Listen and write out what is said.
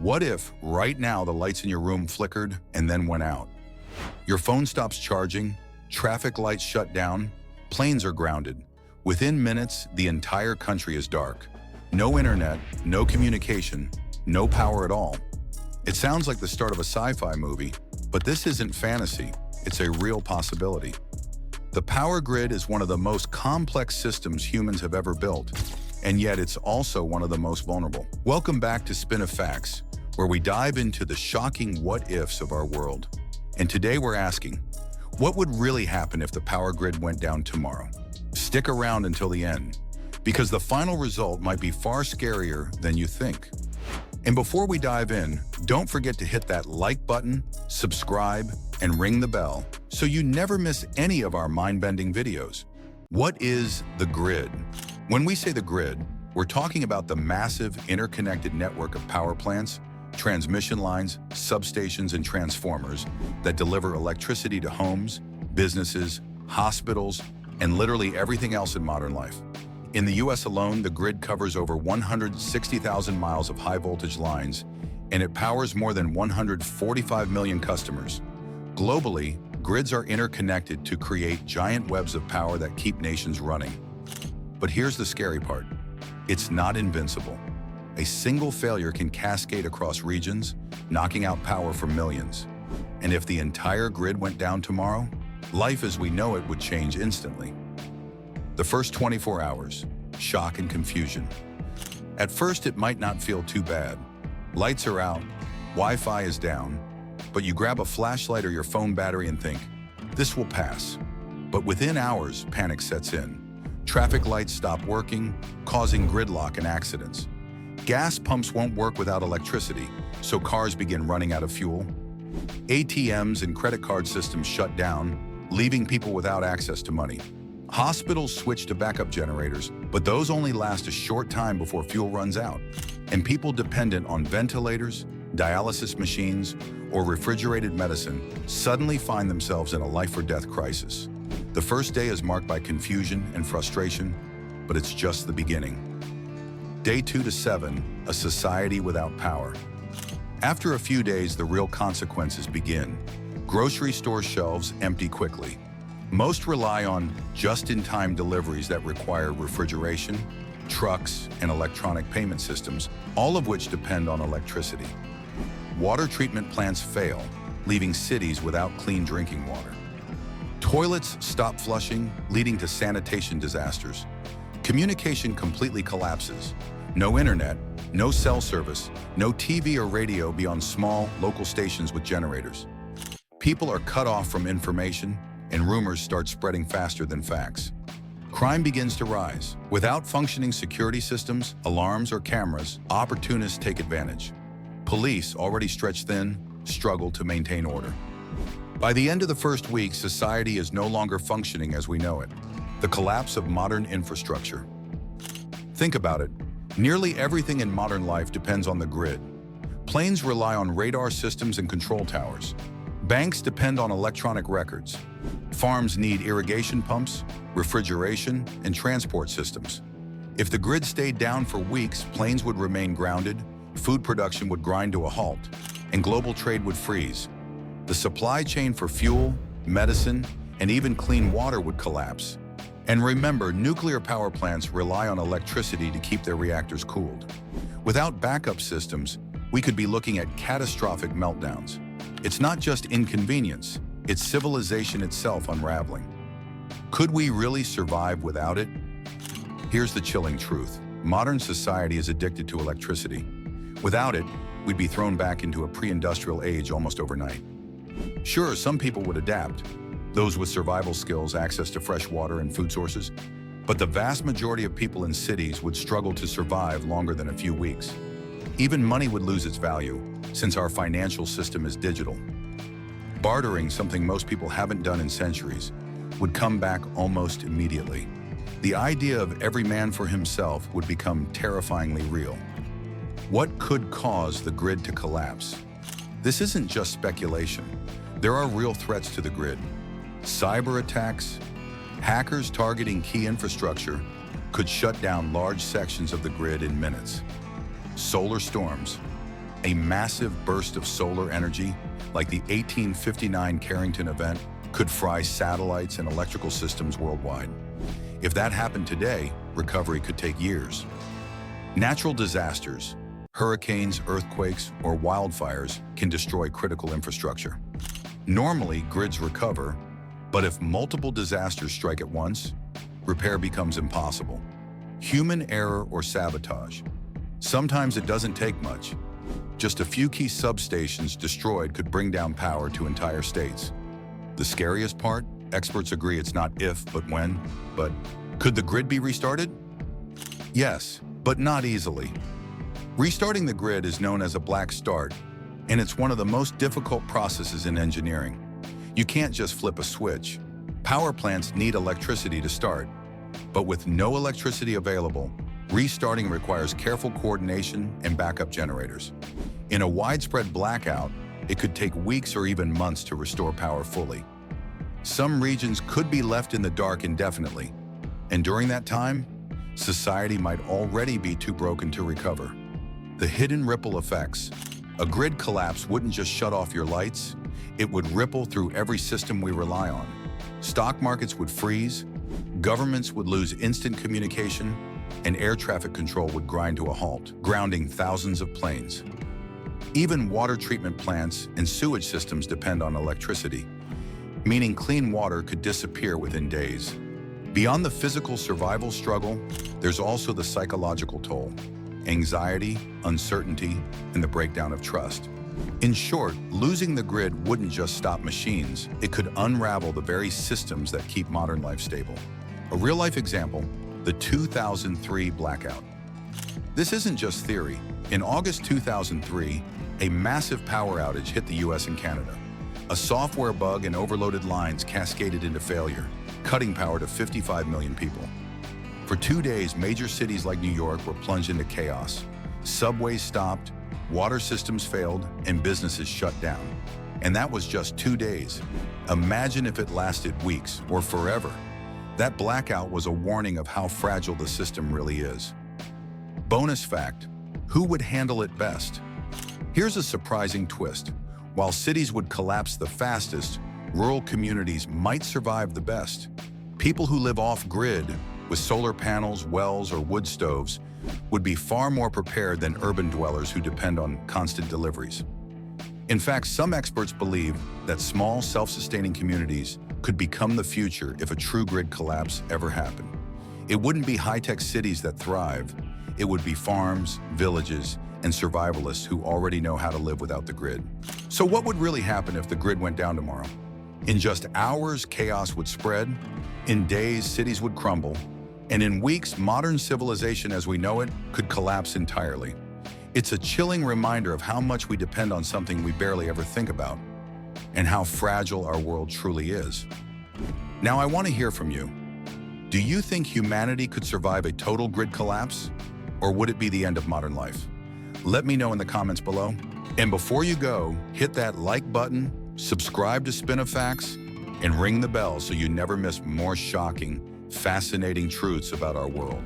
What if, right now, the lights in your room flickered and then went out? Your phone stops charging, traffic lights shut down, planes are grounded. Within minutes, the entire country is dark. No internet, no communication, no power at all. It sounds like the start of a sci-fi movie, but this isn't fantasy, it's a real possibility. The power grid is one of the most complex systems humans have ever built, and yet it's also one of the most vulnerable. Welcome back to Spin of Facts, where we dive into the shocking what-ifs of our world. And today we're asking, what would really happen if the power grid went down tomorrow? Stick around until the end, because the final result might be far scarier than you think. And before we dive in, don't forget to hit that like button, subscribe, and ring the bell so you never miss any of our mind-bending videos. What is the grid? When we say the grid, we're talking about the massive interconnected network of power plants, transmission lines, substations, and transformers that deliver electricity to homes, businesses, hospitals, and literally everything else in modern life. In the US alone, the grid covers over 160,000 miles of high-voltage lines, and it powers more than 145 million customers. Globally, grids are interconnected to create giant webs of power that keep nations running. But here's the scary part. It's not invincible. A single failure can cascade across regions, knocking out power for millions. And if the entire grid went down tomorrow, life as we know it would change instantly. The first 24 hours, shock and confusion. At first, it might not feel too bad. Lights are out, Wi-Fi is down, but you grab a flashlight or your phone battery and think, this will pass. But within hours, panic sets in. Traffic lights stop working, causing gridlock and accidents. Gas pumps won't work without electricity, so cars begin running out of fuel. ATMs and credit card systems shut down, leaving people without access to money. Hospitals switch to backup generators, but those only last a short time before fuel runs out. And people dependent on ventilators, dialysis machines, or refrigerated medicine suddenly find themselves in a life-or-death crisis. The first day is marked by confusion and frustration, but it's just the beginning. Day 2 to 7, a society without power. After a few days, the real consequences begin. Grocery store shelves empty quickly. Most rely on just-in-time deliveries that require refrigeration, trucks, and electronic payment systems, all of which depend on electricity. Water treatment plants fail, leaving cities without clean drinking water. Toilets stop flushing, leading to sanitation disasters. Communication completely collapses. No internet, no cell service, no TV or radio beyond small, local stations with generators. People are cut off from information, and rumors start spreading faster than facts. Crime begins to rise. Without functioning security systems, alarms, or cameras, opportunists take advantage. Police, already stretched thin, struggle to maintain order. By the end of the first week, society is no longer functioning as we know it. The collapse of modern infrastructure. Think about it. Nearly everything in modern life depends on the grid. Planes rely on radar systems and control towers. Banks depend on electronic records. Farms need irrigation pumps, refrigeration, and transport systems. If the grid stayed down for weeks, planes would remain grounded, food production would grind to a halt, and global trade would freeze. The supply chain for fuel, medicine, and even clean water would collapse. And remember, nuclear power plants rely on electricity to keep their reactors cooled. Without backup systems, we could be looking at catastrophic meltdowns. It's not just inconvenience, it's civilization itself unraveling. Could we really survive without it? Here's the chilling truth. Modern society is addicted to electricity. Without it, we'd be thrown back into a pre-industrial age almost overnight. Sure, some people would adapt, those with survival skills, access to fresh water and food sources, but the vast majority of people in cities would struggle to survive longer than a few weeks. Even money would lose its value, since our financial system is digital. Bartering, something most people haven't done in centuries, would come back almost immediately. The idea of every man for himself would become terrifyingly real. What could cause the grid to collapse? This isn't just speculation. There are real threats to the grid. Cyber attacks, hackers targeting key infrastructure could shut down large sections of the grid in minutes. Solar storms. A massive burst of solar energy, like the 1859 Carrington event, could fry satellites and electrical systems worldwide. If that happened today, recovery could take years. Natural disasters, hurricanes, earthquakes, or wildfires can destroy critical infrastructure. Normally, grids recover, but if multiple disasters strike at once, repair becomes impossible. Human error or sabotage. Sometimes it doesn't take much. Just a few key substations destroyed could bring down power to entire states. The scariest part? Experts agree it's not if, but when. But could the grid be restarted? Yes, but not easily. Restarting the grid is known as a black start, and it's one of the most difficult processes in engineering. You can't just flip a switch. Power plants need electricity to start, but with no electricity available, restarting requires careful coordination and backup generators. In a widespread blackout, it could take weeks or even months to restore power fully. Some regions could be left in the dark indefinitely, and during that time, society might already be too broken to recover. The hidden ripple effects. A grid collapse wouldn't just shut off your lights, it would ripple through every system we rely on. Stock markets would freeze, governments would lose instant communication, and air traffic control would grind to a halt, grounding thousands of planes. Even water treatment plants and sewage systems depend on electricity, meaning clean water could disappear within days. Beyond the physical survival struggle, there's also the psychological toll. Anxiety, uncertainty, and the breakdown of trust. In short, losing the grid wouldn't just stop machines, it could unravel the very systems that keep modern life stable. A real-life example, the 2003 blackout. This isn't just theory. In August 2003, a massive power outage hit the US and Canada. A software bug and overloaded lines cascaded into failure, cutting power to 55 million people. For 2 days, major cities like New York were plunged into chaos. Subways stopped, water systems failed, and businesses shut down. And that was just 2 days. Imagine if it lasted weeks or forever. That blackout was a warning of how fragile the system really is. Bonus fact, who would handle it best? Here's a surprising twist. While cities would collapse the fastest, rural communities might survive the best. People who live off-grid, with solar panels, wells, or wood stoves, would be far more prepared than urban dwellers who depend on constant deliveries. In fact, some experts believe that small, self-sustaining communities could become the future if a true grid collapse ever happened. It wouldn't be high-tech cities that thrive. It would be farms, villages, and survivalists who already know how to live without the grid. So what would really happen if the grid went down tomorrow? In just hours, chaos would spread. In days, cities would crumble. And in weeks, modern civilization as we know it could collapse entirely. It's a chilling reminder of how much we depend on something we barely ever think about, and how fragile our world truly is. Now, I want to hear from you. Do you think humanity could survive a total grid collapse? Or would it be the end of modern life? Let me know in the comments below. And before you go, hit that like button, subscribe to Spin of Facts, and ring the bell so you never miss more shocking, fascinating truths about our world.